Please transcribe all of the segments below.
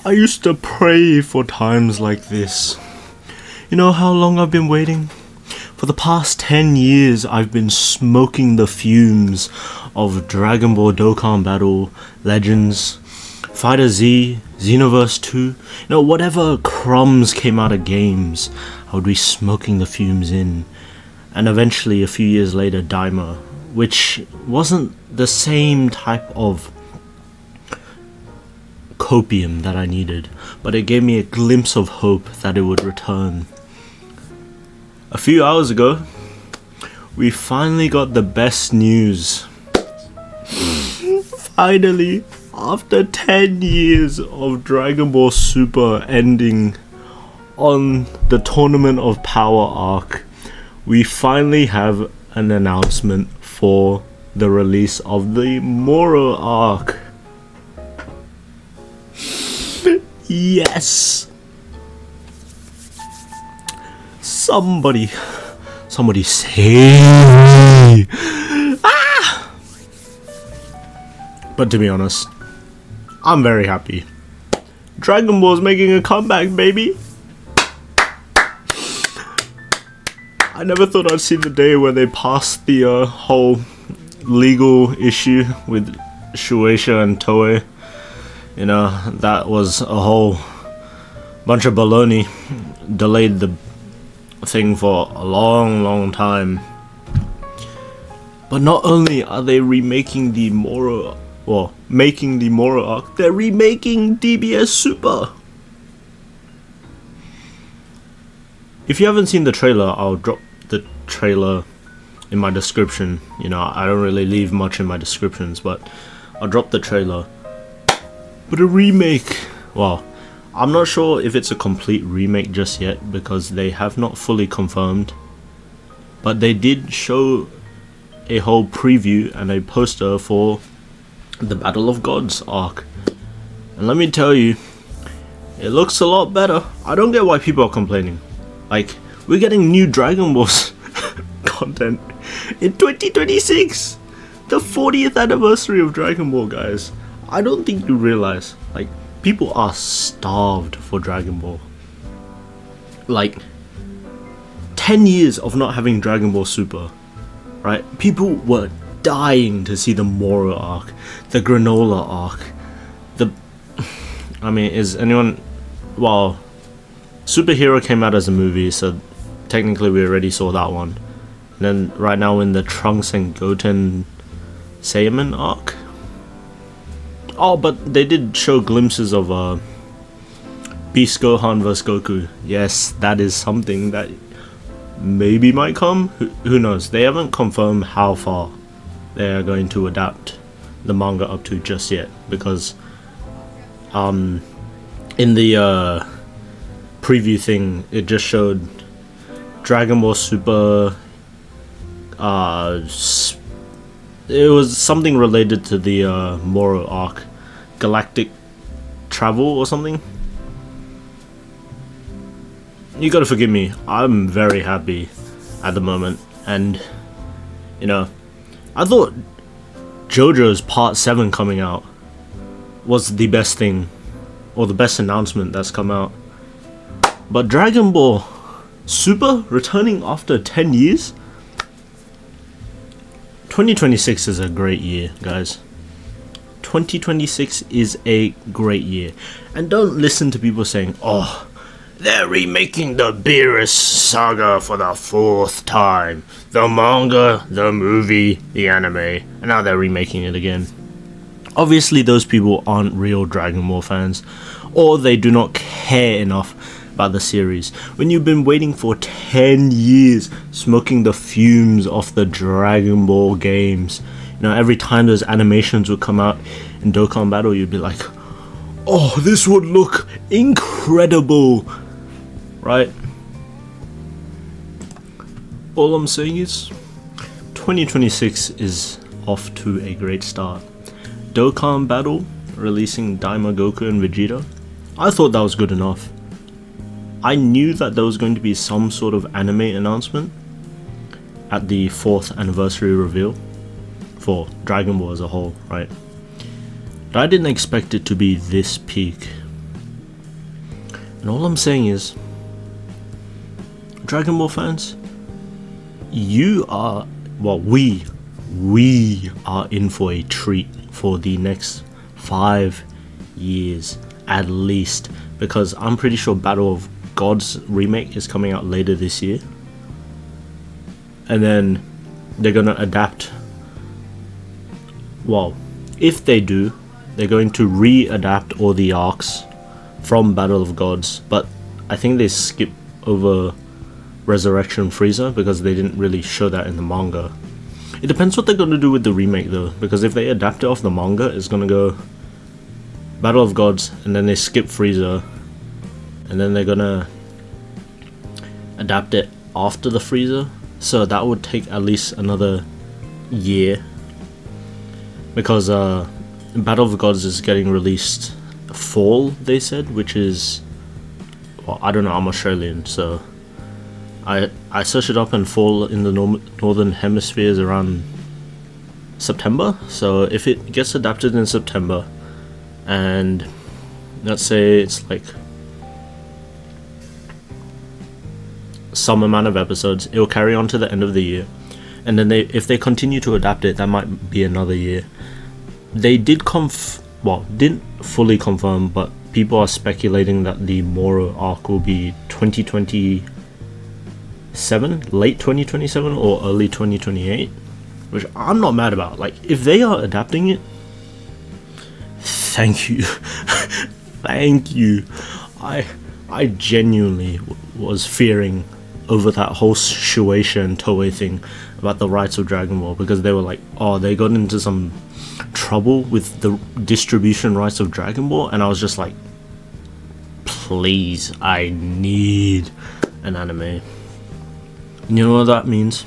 I used to pray for times like this. You know how long I've been waiting? For the past 10 years, I've been smoking the fumes of Dragon Ball Dokkan Battle, Legends, Fighter Z, Xenoverse 2. You know, whatever crumbs came out of games, I would be smoking the fumes in. And eventually, a few years later, Daima, which wasn't the same type of copium that I needed, but it gave me a glimpse of hope that it would return. A few hours ago, we finally got the best news. Finally, after 10 years of Dragon Ball Super ending on the Tournament of Power arc, we finally have an announcement for the release of the Moro arc. Yes! Somebody save me! Ah! But to be honest, I'm very happy. Dragon Ball's making a comeback, baby! I never thought I'd see the day where they passed the whole legal issue with Shueisha and Toei. You know, that was a whole bunch of baloney. Delayed the thing for a long time. But not only are they remaking the Moro, well, making the Moro arc, they're remaking DBS Super. If you haven't seen the trailer, I'll drop the trailer in my description. You know, I don't really leave much in my descriptions, but I'll drop the trailer. But a remake, well, I'm not sure if it's a complete remake just yet because they have not fully confirmed, but they did show a whole preview and a poster for the Battle of Gods arc, and let me tell you, it looks a lot better. I don't get why people are complaining. Like, we're getting new Dragon Balls content in 2026, the 40th anniversary of Dragon Ball, guys. I don't think you realize, like, people are starved for Dragon Ball. Like, 10 years of not having Dragon Ball Super, right? People were dying to see the Moro arc, the Granola arc, I mean, is anyone... Well, Superhero came out as a movie, so technically we already saw that one. And then right now in the Trunks and Goten Saiyaman arc. Oh, but they did show glimpses of Beast Gohan vs Goku. Yes, that is something that maybe might come. Who knows? They haven't confirmed how far they are going to adapt the manga up to just yet, because in the preview thing, it just showed Dragon Ball Super. It was something related to the Moro arc, Galactic Travel or something. You gotta forgive me, I'm very happy at the moment, and you know, I thought JoJo's Part 7 coming out was the best thing, or the best announcement that's come out. But Dragon Ball Super returning after 10 years? 2026 is a great year, guys. 2026 is a great year. And don't listen to people saying, oh, they're remaking the Beerus saga for the 4th time. The manga, the movie, the anime, and now they're remaking it again. Obviously, those people aren't real Dragon Ball fans, or they do not care enough about the series. When you've been waiting for 10 years, smoking the fumes of the Dragon Ball games, you know, every time those animations would come out in Dokkan Battle, you'd be like, oh, this would look incredible, right? All I'm saying is 2026 is off to a great start. Dokkan Battle releasing Daima, Goku and Vegeta, I thought that was good enough. I knew that there was going to be some sort of anime announcement at the 4th anniversary reveal for Dragon Ball as a whole, right? But I didn't expect it to be this peak. And all I'm saying is, Dragon Ball fans, we are in for a treat for the next 5 years at least, because I'm pretty sure Battle of Gods remake is coming out later this year, and then they're gonna adapt. Well, if they do, they're going to re-adapt all the arcs from Battle of Gods, but I think they skip over Resurrection Frieza because they didn't really show that in the manga. It depends what they're going to do with the remake though, because if they adapt it off the manga, it's going to go Battle of Gods and then they skip Frieza, and then they're going to adapt it after the Frieza, so that would take at least another year, because Battle of the Gods is getting released fall, they said, which is, well, I don't know, I'm Australian, so I searched it up, and fall in the northern hemisphere is around September. So if it gets adapted in September, and let's say it's like some amount of episodes, it will carry on to the end of the year, and then if they continue to adapt it, that might be another year. They did didn't fully confirm, but people are speculating that the Moro arc will be 2027, late 2027 or early 2028, which I'm not mad about. Like, if they are adapting it, thank you. Thank you. I genuinely was fearing over that whole Shueisha and Toei thing about the rights of Dragon Ball, because they were like, oh, they got into some trouble with the distribution rights of Dragon Ball, and I was just like, please, I need an anime. You know what that means?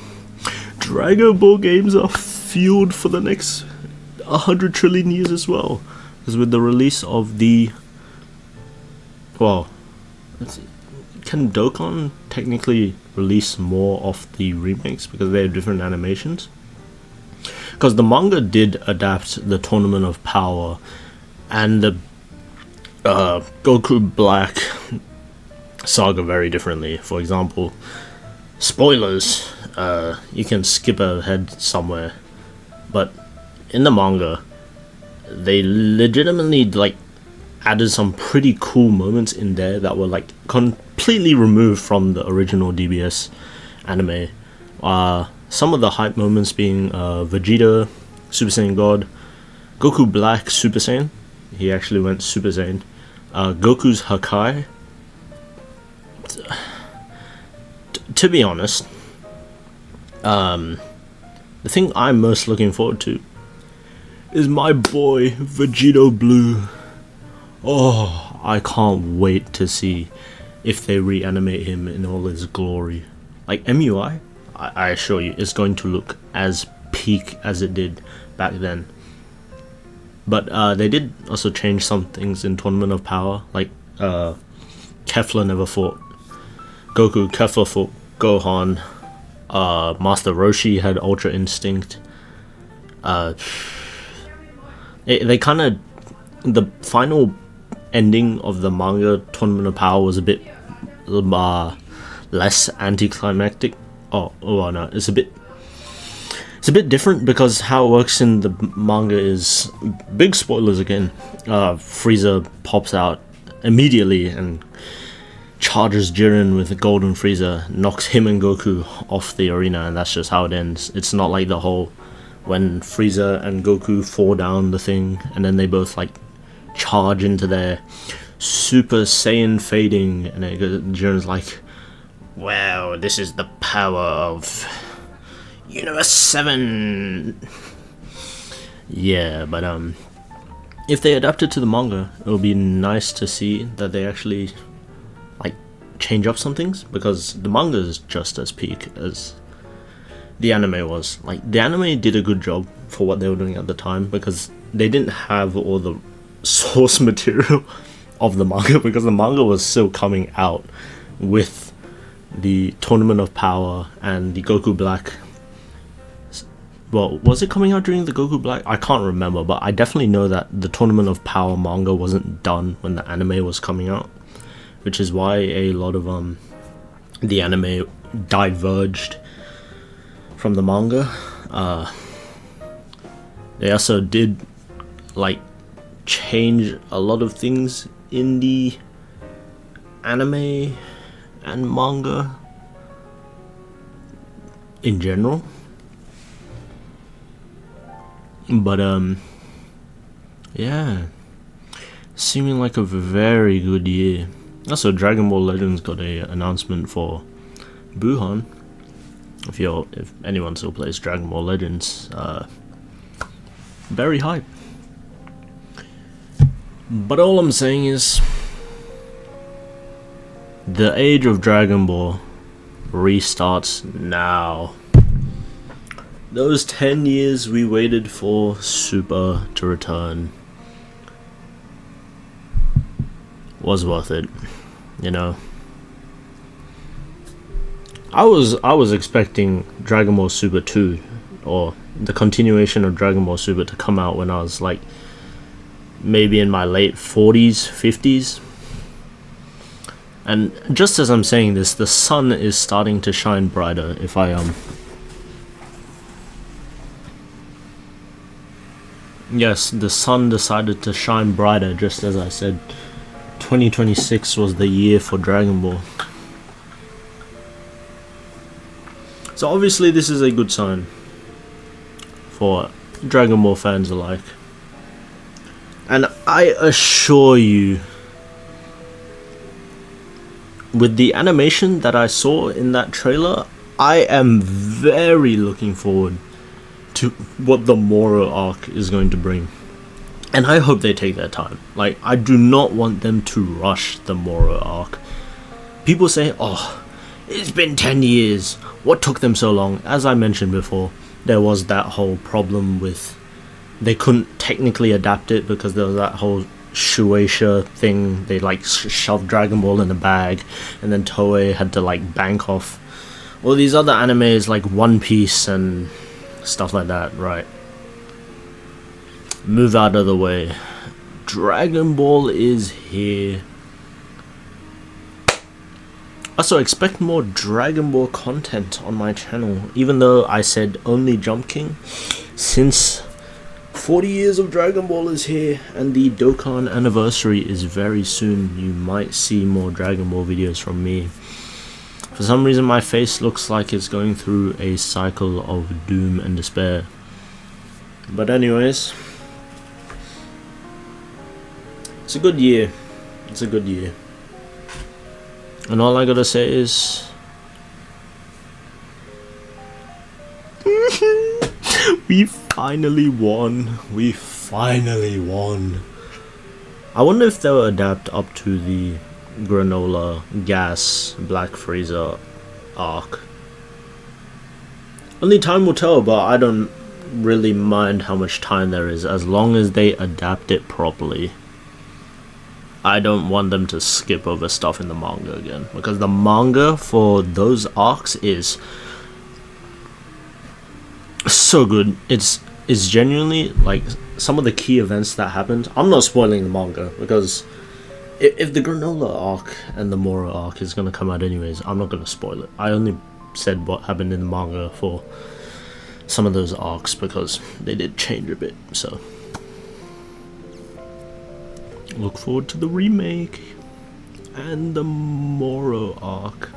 Dragon Ball games are fueled for the next 100 trillion years as well, because with the release of the, well, can Dokkan technically release more of the remakes because they have different animations? Because the manga did adapt the Tournament of Power and the Goku Black saga very differently. For example, spoilers, you can skip ahead somewhere, but in the manga they legitimately like added some pretty cool moments in there that were like completely removed from the original DBS anime. Some of the hype moments being Vegeta Super Saiyan God, Goku Black Super Saiyan, he actually went Super Saiyan, Goku's Hakai. To be honest, the thing I'm most looking forward to is my boy Vegito Blue. Oh, I can't wait to see if they reanimate him in all his glory. Like, MUI, I assure you, is going to look as peak as it did back then. But they did also change some things in Tournament of Power, like Kefla never fought Goku, Kefla fought Gohan, Master Roshi had Ultra Instinct. They kind of, the final ending of the manga Tournament of Power was a bit less anticlimactic. Oh no, it's a bit different, because how it works in the manga is, big spoilers again, Frieza pops out immediately and charges Jiren with a golden Frieza, knocks him and Goku off the arena, and that's just how it ends. It's not like the whole when Frieza and Goku fall down the thing and then they both like charge into their Super Saiyan fading, and Jiren's like, wow, this is the power of Universe 7. Yeah, but if they adapt it to the manga, it would be nice to see that they actually like change up some things, because the manga is just as peak as the anime was. Like, the anime did a good job for what they were doing at the time, because they didn't have all the source material of the manga, because the manga was still coming out with the Tournament of Power and the Goku Black. Well, was it coming out during the Goku Black? I can't remember, but I definitely know that the Tournament of Power manga wasn't done when the anime was coming out. which is why a lot of the anime diverged from the manga. They also did like change a lot of things in the anime and manga in general, but yeah, seeming like a very good year. Also, Dragon Ball Legends got a announcement for Buhan. If anyone still plays Dragon Ball Legends, very hype. But all I'm saying is, the age of Dragon Ball restarts now. Those 10 years we waited for Super to return was worth it, you know. I was expecting Dragon Ball Super 2, or the continuation of Dragon Ball Super, to come out when I was like maybe in my late 40s, 50s. And just as I'm saying this, the sun is starting to shine brighter. If I yes, the sun decided to shine brighter, just as I said. 2026 was the year for Dragon Ball. So obviously this is a good sign for Dragon Ball fans alike. And I assure you, with the animation that I saw in that trailer, I am very looking forward to what the Moro arc is going to bring. And I hope they take their time. Like, I do not want them to rush the Moro arc. People say, oh, it's been 10 years. What took them so long? As I mentioned before, there was that whole problem with, they couldn't technically adapt it because there was that whole Shueisha thing. They like shoved Dragon Ball in a bag, and then Toei had to like bank off all these other animes like One Piece and stuff like that, right? Move out of the way. Dragon Ball is here. Also, expect more Dragon Ball content on my channel, even though I said only Jump King. Since 40 years of Dragon Ball is here and the Dokkan anniversary is very soon, you might see more Dragon Ball videos from me. For some reason my face looks like it's going through a cycle of doom and despair. But anyways, it's a good year. It's a good year. And all I gotta say is, we finally won. We finally won. I wonder if they'll adapt up to the Granola Gas Black Frieza arc. Only time will tell, but I don't really mind how much time there is, as long as they adapt it properly. I don't want them to skip over stuff in the manga again, because the manga for those arcs is so good. It's genuinely like some of the key events that happened. I'm not spoiling the manga, because if the Granola arc and the Moro arc is going to come out anyways, I'm not going to spoil it. I only said what happened in the manga for some of those arcs because they did change a bit. So look forward to the remake and the Moro arc.